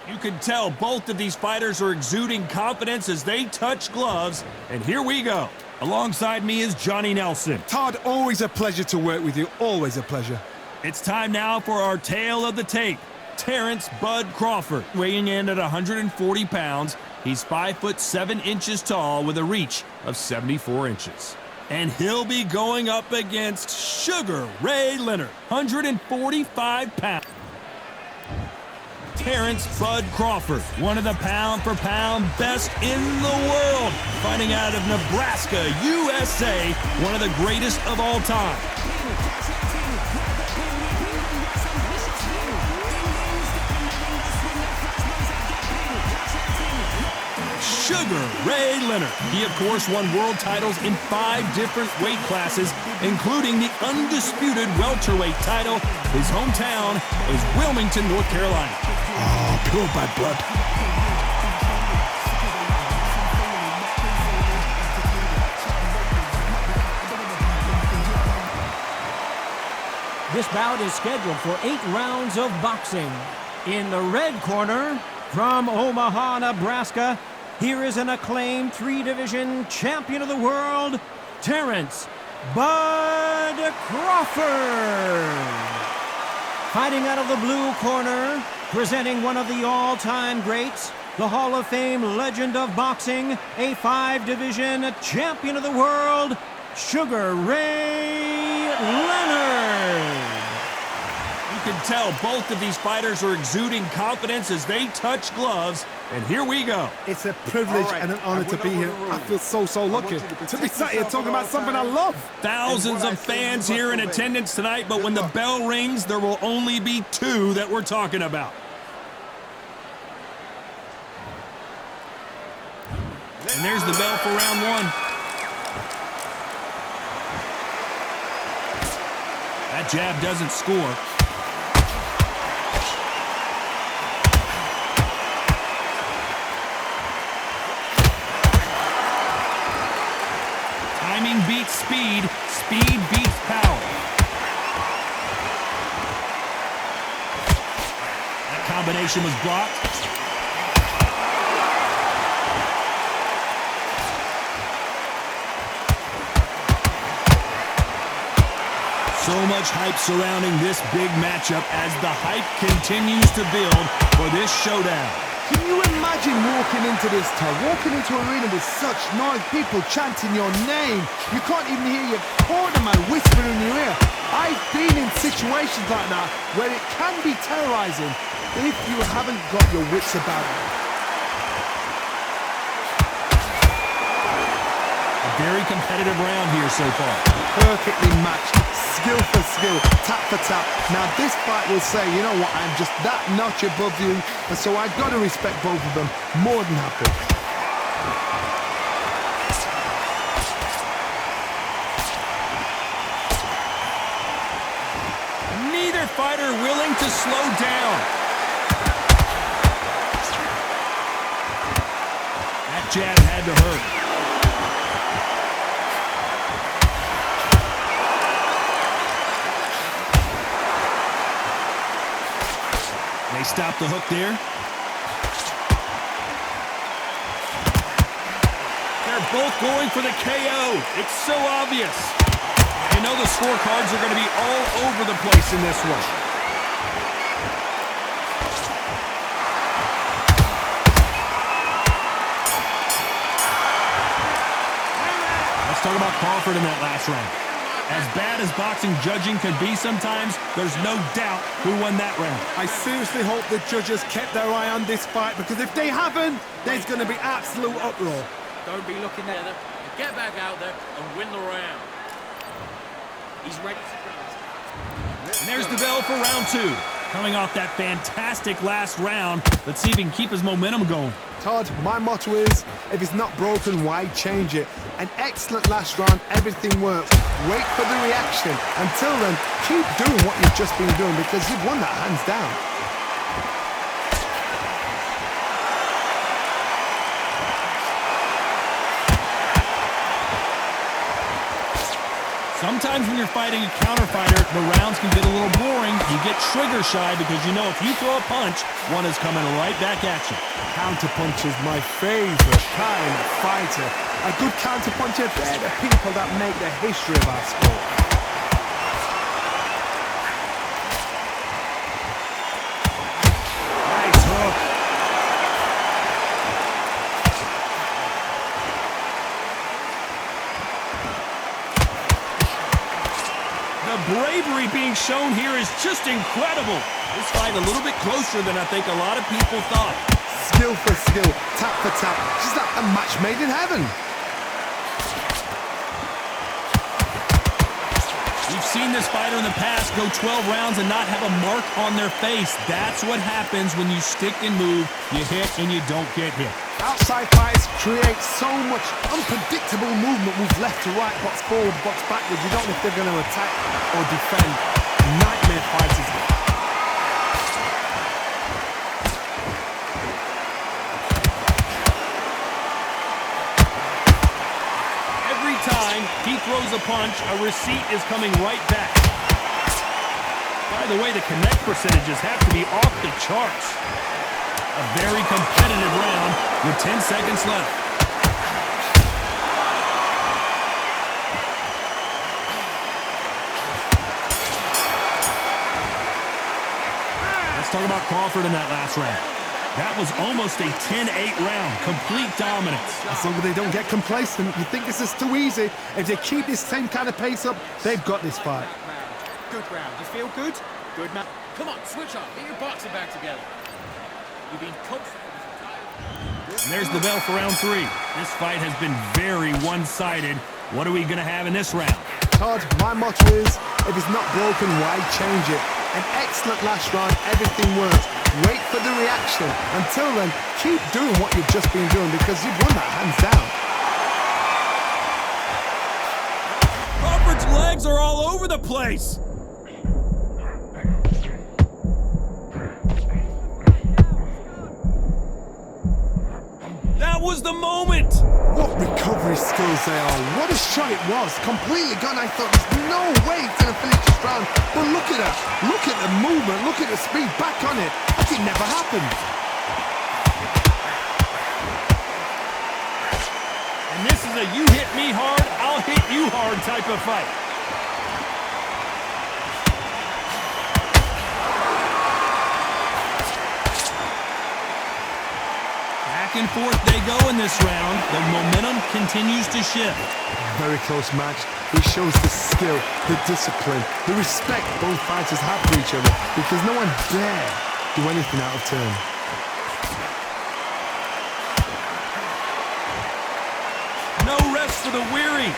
You can tell both of these fighters are exuding confidence as they touch gloves, and here we go. Alongside me is Johnny Nelson. Todd, always a pleasure to work with you, always a pleasure. It's time now for our tale of the tape. Terrence "Bud" Crawford, weighing in at 140 pounds. He's 5'7" tall with a reach of 74 inches. And he'll be going up against Sugar Ray Leonard, 145 pounds. Terrence "Bud" Crawford, one of the pound-for-pound best in the world, fighting out of Nebraska, USA, one of the greatest of all time. Sugar Ray Leonard. He, of course, won world titles in 5 different weight classes, including the undisputed welterweight title. His hometown is Wilmington, North Carolina. Oh, pure bad blood. This bout is scheduled for 8 rounds of boxing. In the red corner, from Omaha, Nebraska, here is an acclaimed 3-division champion of the world, Terrence "Bud" Crawford. Fighting out of the blue corner, presenting one of the all-time greats, the Hall of Fame legend of boxing, a 5-division champion of the world, Sugar Ray Leonard. You can tell both of these fighters are exuding confidence as they touch gloves, and here we go. It's a privilege and an honor to be here. I feel so lucky to be sat here talking about something I love. Thousands of fans here in attendance tonight, but when the bell rings, there will only be 2 that we're talking about. And there's the bell for round 1. That jab doesn't score. Timing beats speed, speed beats power. That combination was blocked. So much hype surrounding this big matchup as the hype continues to build for this showdown. Can you imagine walking into this, Todd? Walking into an arena with such noise, people chanting your name. You can't even hear your cornerman whispering in your ear. I've been in situations like that where it can be terrorizing if you haven't got your wits about you. A very competitive round here so far. Perfectly matched, skill for skill, tap for tap. Now this fight will say, you know what, I'm just that notch above you, and so I've got to respect both of them more than happy. Neither fighter willing to slow down. That jab had to hurt. They stop the hook there. They're both going for the KO. It's so obvious. You know the scorecards are going to be all over the place in this one. Let's talk about Crawford in that last round. As bad as boxing judging can be sometimes, there's no doubt who won that round. I seriously hope the judges kept their eye on this fight, because if they haven't, there's going to be absolute uproar. Don't be looking at them. Get back out there and win the round. He's ready to go. And there's the bell for round 2. Coming off that fantastic last round, let's see if he can keep his momentum going. Todd, my motto is, if it's not broken, why change it? An excellent last round, everything works. Wait for the reaction. Until then, keep doing what you've just been doing, because you've won that hands down. Sometimes when you're fighting a counter fighter, the rounds can get a little boring. You get trigger shy because you know if you throw a punch, one is coming right back at you. Counter punch is my favorite kind of fighter. A good counter puncher, they're the people that make the history of our sport. Nice hook. The bravery being shown here is just incredible. This fight a little bit closer than I think a lot of people thought. Skill for skill, tap for tap. Just like a match made in heaven. We've seen this fighter in the past go 12 rounds and not have a mark on their face. That's what happens when you stick and move, you hit and you don't get hit. Outside fights create so much unpredictable movement. Move left to right, box forward, box backwards. You don't know if they're going to attack or defend. Nightmare fighters. Every time he throws a punch, a receipt is coming right back. By the way, the connect percentages have to be off the charts. A very competitive round with 10 seconds left. Let's talk about Crawford in that last round. That was almost a 10-8 round, complete dominance. As long as they don't get complacent, you think this is too easy. If they keep this same kind of pace up, they've got this fight. Good round. You feel good? Good, man. Come on, switch off. Get your boxing back together. You've been coached. And there's the bell for round 3. This fight has been very one-sided. What are we going to have in this round? Todd, my motto is, if it's not broken, why change it? An excellent last round, everything works. Wait for the reaction. Until then, keep doing what you've just been doing because you've won that hands down. Crawford's legs are all over the place. That was the moment. What recovery skills they are. What a shot it was. Completely gone. I thought there's no way it's going to finish this round. But look at her. Look at the movement. Look at the speed. Back on it. Like it never happened. And this is a you hit me hard, I'll hit you hard type of fight. Back and forth they go in this round. The momentum continues to shift. Very close match. It shows the skill, the discipline, the respect both fighters have for each other because no one dare do anything out of turn. No rest for the weary.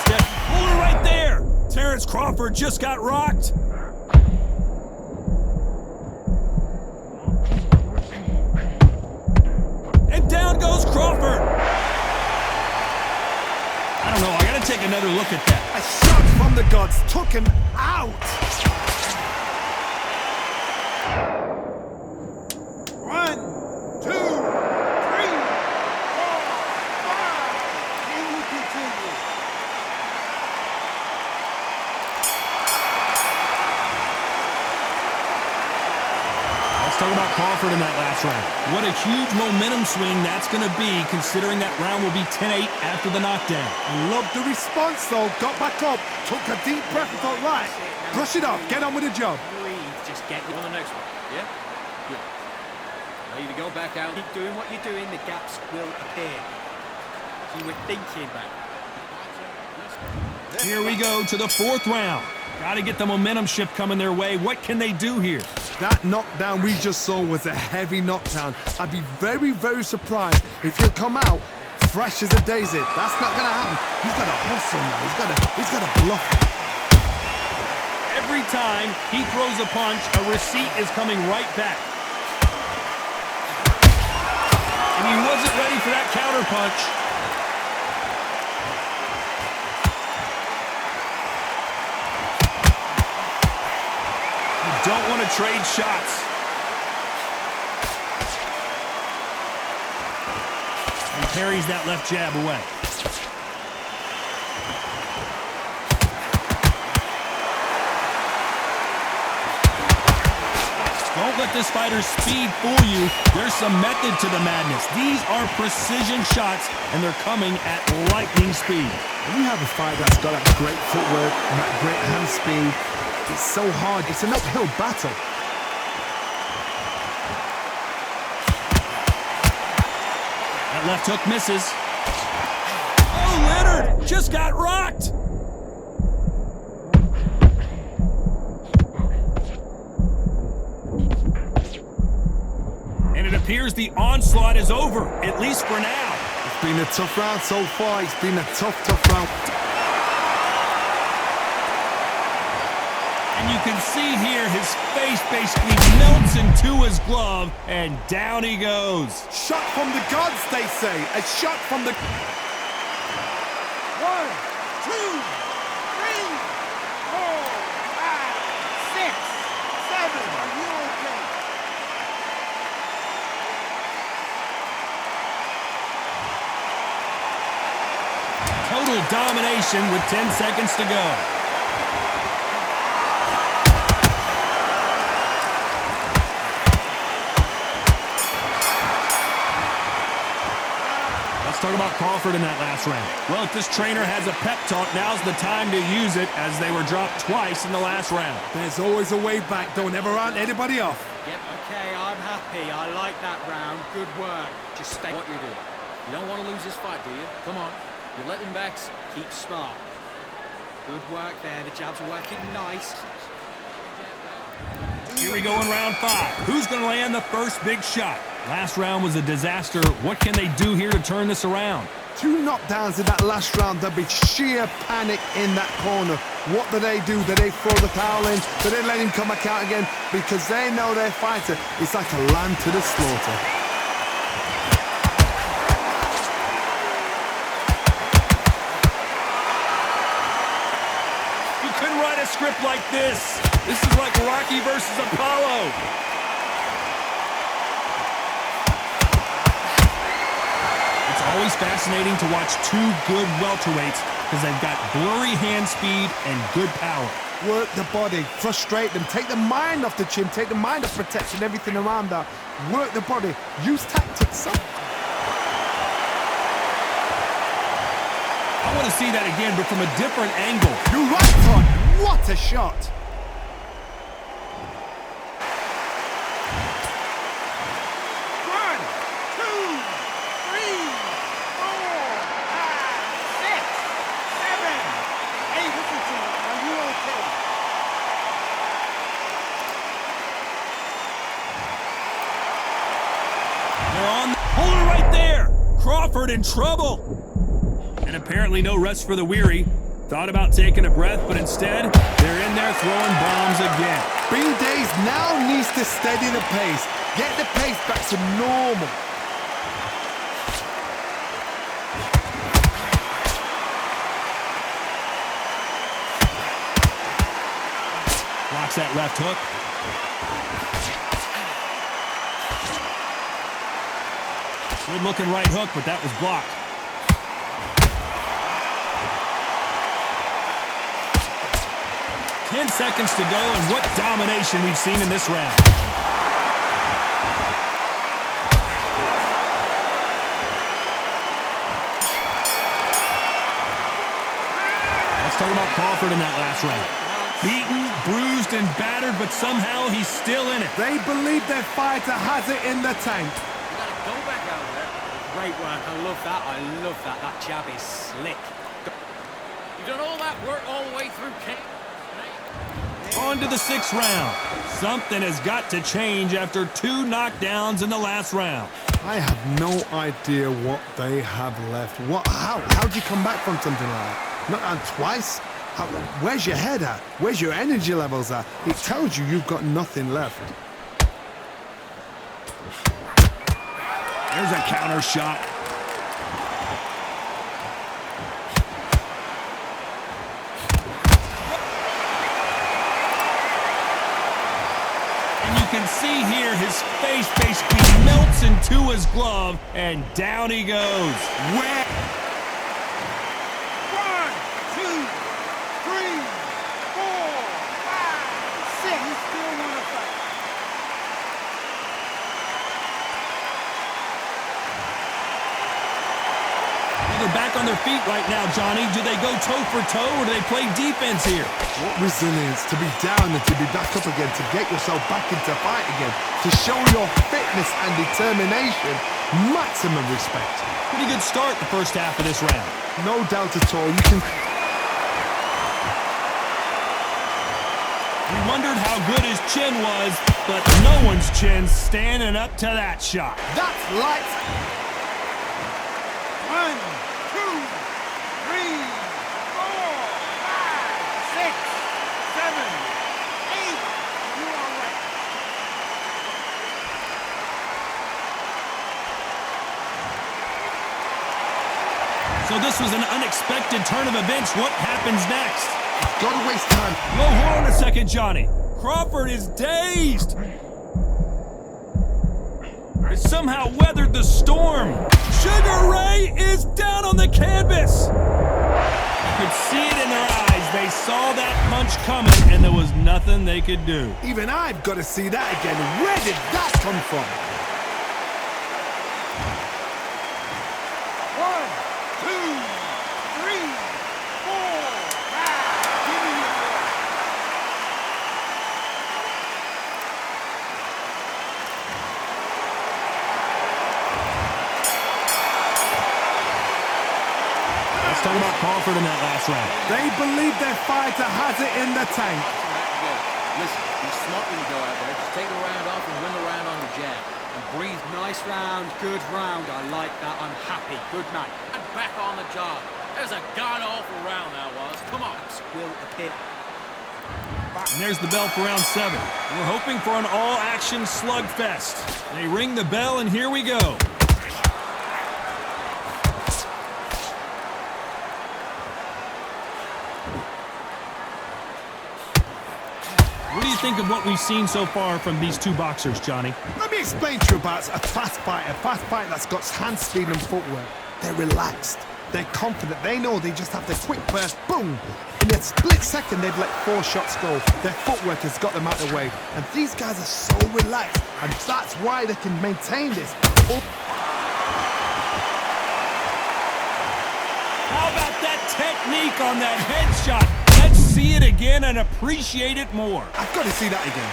Step. Puller right there. Terrence Crawford just got rocked. And down goes Crawford. I don't know. I got to take another look at that. A shot from the gods took him out. 1, 2, 3, 4, 5. Here we continue. Talk about Crawford in that last round. What a huge momentum swing that's going to be, considering that round will be 10-8 after the knockdown. I love the response, though. Got back up, took a deep breath and thought, right, brush it off, get on with the job. Breathe. Just get you on the next one. Yeah? Good. Now you go back out. Keep doing what you're doing, the gaps will appear. You were thinking back. Here we go to the 4th round. Got to get the momentum shift coming their way. What can they do here? That knockdown we just saw was a heavy knockdown. I'd be very, very surprised if he'll come out fresh as a daisy. That's not going to happen. He's got to hustle now. He's got to bluff. Every time he throws a punch, a receipt is coming right back. And he wasn't ready for that counter punch. don't want to trade shots. And parries that left jab away. Don't let this fighter's speed fool you. There's some method to the madness. These are precision shots, and they're coming at lightning speed. When you have a fighter that's got that great footwork and that great hand speed, it's so hard. It's an uphill battle. That left hook misses. Oh, Leonard just got rocked. And it appears the onslaught is over, at least for now. It's been a tough round so far. It's been a tough round. And you can see here his face basically melts into his glove, and down he goes. Shot from the gods, they say. A shot from the... 1, 2, 3, 4, 5, 6, 7. Are you okay? Total domination with 10 seconds to go. Let's talk about Crawford in that last round. Well, if this trainer has a pep talk, now's the time to use it, as they were dropped twice in the last round. There's always a way back. Don't ever round anybody off. Yep, okay, I'm happy. I like that round. Good work. Just stay What you're doing. You don't want to lose this fight, do you? Come on. You're letting backs. keep smart. Good work there. The jabs are working nice. Here we go in round 5. Who's going to land the first big shot? Last round was a disaster. What can they do here to turn this around? 2 knockdowns in that last round. There'll be sheer panic in that corner. What do? Do they throw the towel in? Do they let him come back out again? Because they know their fighter is like a lamb to the slaughter. You couldn't write a script like this. This is like Rocky versus Apollo. It's always fascinating to watch 2 good welterweights because they've got blurry hand speed and good power. Work the body, frustrate them, take the mind off the chin, take the mind off protecting everything around that. Work the body, use tactics. I want to see that again, but from a different angle. You're right, Todd. What a shot. Hold it right there! Crawford in trouble! And apparently no rest for the weary. Thought about taking a breath, but instead, they're in there throwing bombs again. Bing Days now needs to steady the pace. Get the pace back to normal. Blocks that left hook. Good looking right hook, but that was blocked. Ten seconds to go, and what domination we've seen in this round. Let's talk about Crawford in that last round. Beaten, bruised, and battered, but somehow he's still in it. They believe their fighter has it in the tank. You gotta go back out there. Great work. I love that. I love that. That jab is slick. You've done all that work all the way through camp. On to the 6th round. Something has got to change after 2 knockdowns in the last round. I have no idea what they have left. How'd you come back from something like that? Not on twice? Where's your head at? Where's your energy levels at? It tells you you've got nothing left. There's a counter shot. see here, his face basically melts into his glove, and down he goes. Where? 1, 2, 3, 4, 5, 6. You still want to fight? They're back on their feet right now, Johnny. Do they go toe for toe, or do they play defense here? What resilience to be down and to be back up again, to get yourself back into fight again, to show your fitness and determination. Maximum respect. Pretty good start the first half of this round. No doubt at all. You can... We wondered how good his chin was, but no one's chin's standing up to that shot. That's lights. 1, 2, 3, 4, 5, 6, 7, 8. You are right. So this was an unexpected turn of events. What happens next? Gotta waste time. Whoa, hold on a second, Johnny. Crawford is dazed. He somehow weathered the storm. Sugar Ray is down on the canvas. You could see it in their eyes. They saw that punch coming, and there was nothing they could do. Even I've got to see that again. Where did that come from? 1, 2, 3, 4, 5. Give me your ball. Let's talk about Crawford in that last round. They believe their fighter has it in the tank. Listen, be smart when you go out there. Just take the round off and win the round on your jab. And breathe. Nice round, good round. I like that. I'm happy. Good night. And back on the job. There's a god-awful round that was. Come on. Will appear. And there's the bell for round 7. We're hoping for an all-action slugfest. They ring the bell, and here we go. What do you think of what we've seen so far from these two boxers, Johnny? Let me explain to you about a fast fighter that's got hand speed and footwork. They're relaxed. They're confident. They know they just have the quick burst, boom. In a split second, they've let 4 shots go. Their footwork has got them out of the way. And these guys are so relaxed. And that's why they can maintain this. How about that technique on that headshot? Let's see it again and appreciate it more. I've got to see that again.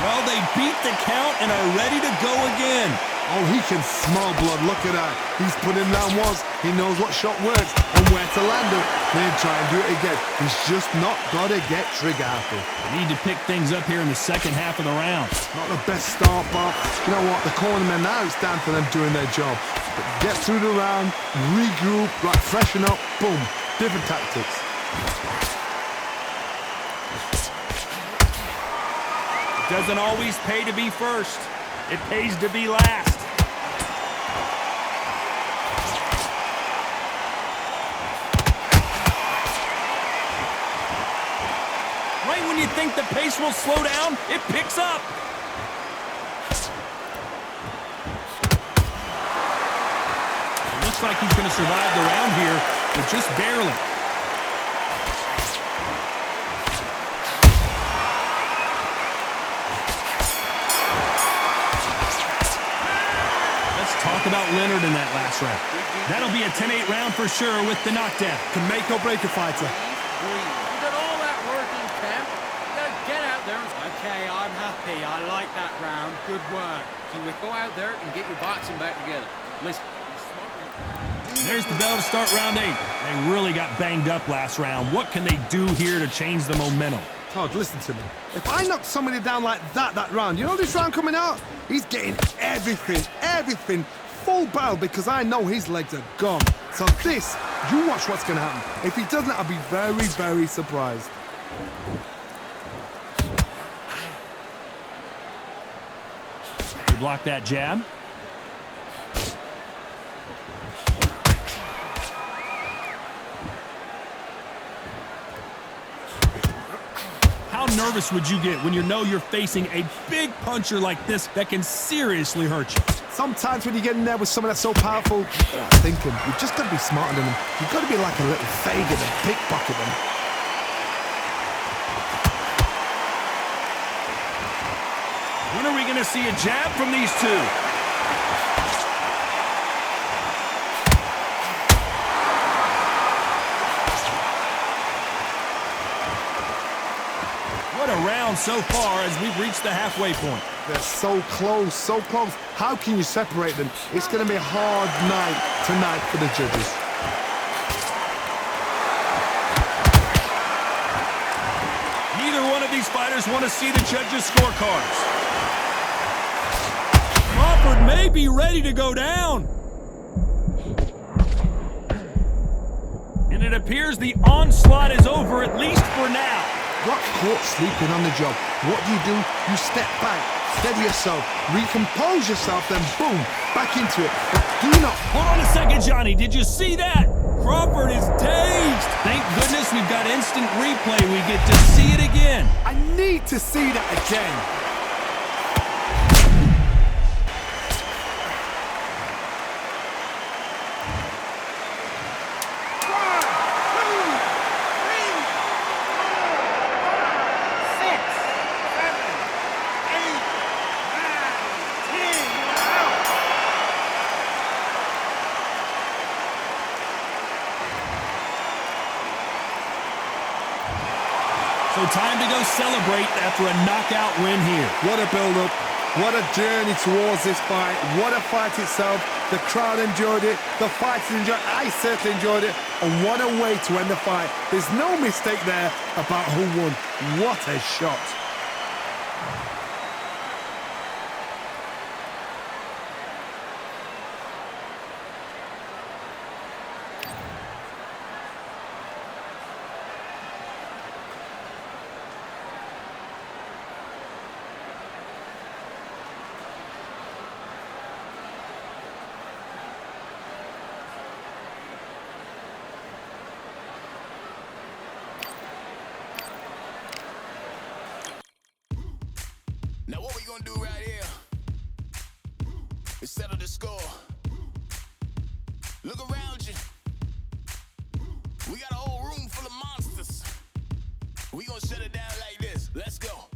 Well, they beat the count and are ready to go again. Oh, he can smell blood. Look at that. He's put in round once. He knows what shot works and where to land it. Then try and do it again. He's just not got to get trigger happy. Need to pick things up here in the second half of the round. Not the best start, but you know what? The cornermen now, it's down for them doing their job. But get through the round, regroup, like freshen up, boom. Different tactics. It doesn't always pay to be first. It pays to be last. Right when you think the pace will slow down, it picks up. It looks like he's going to survive the round here, but just barely. Talk about Leonard in that last round. That'll be a 10-8 round for sure with the knockdown. Can make or break a fighter. You did all that work in camp. You gotta get out there and Okay, I'm happy. I like that round. Good work. go out there and get your boxing back together. Listen. There's the bell to start round 8. They really got banged up last round. What can they do here to change the momentum? Todd, listen to me. If I knock somebody down like that round, you know this round coming out? He's getting everything, full barrel, because I know his legs are gone. So this You watch what's going to happen. If he doesn't, I'll be very, very surprised. He blocked that jab. How nervous would you get when you know you're facing a big puncher like this that can seriously hurt you? Sometimes when you get in there with someone that's so powerful, you're not thinking. You've just got to be smarter than them. You've got to be like a little faggot and pickpocket them. When are we going to see a jab from these two? What a round so far as we've reached the halfway point. They're so close, so close. How can you separate them? It's going to be a hard night tonight for the judges. Neither one of these fighters want to see the judges' scorecards. Crawford may be ready to go down. And it appears the onslaught is over, at least for now. Got caught sleeping on the job. What do? You step back, steady yourself, recompose yourself, then boom, back into it. But do not... Hold on a second, Johnny. Did you see that? Crawford is dazed. Thank goodness we've got instant replay. We get to see it again. I need to see that again. So time to go celebrate after a knockout win here. What a build-up. What a journey towards this fight. What a fight itself. The crowd enjoyed it. The fighters enjoyed it. I certainly enjoyed it. And what a way to end the fight. There's no mistake there about who won. What a shot. Now what we gonna do right here is settle the score. Look around you. We got a whole room full of monsters. We gonna shut it down like this. Let's go.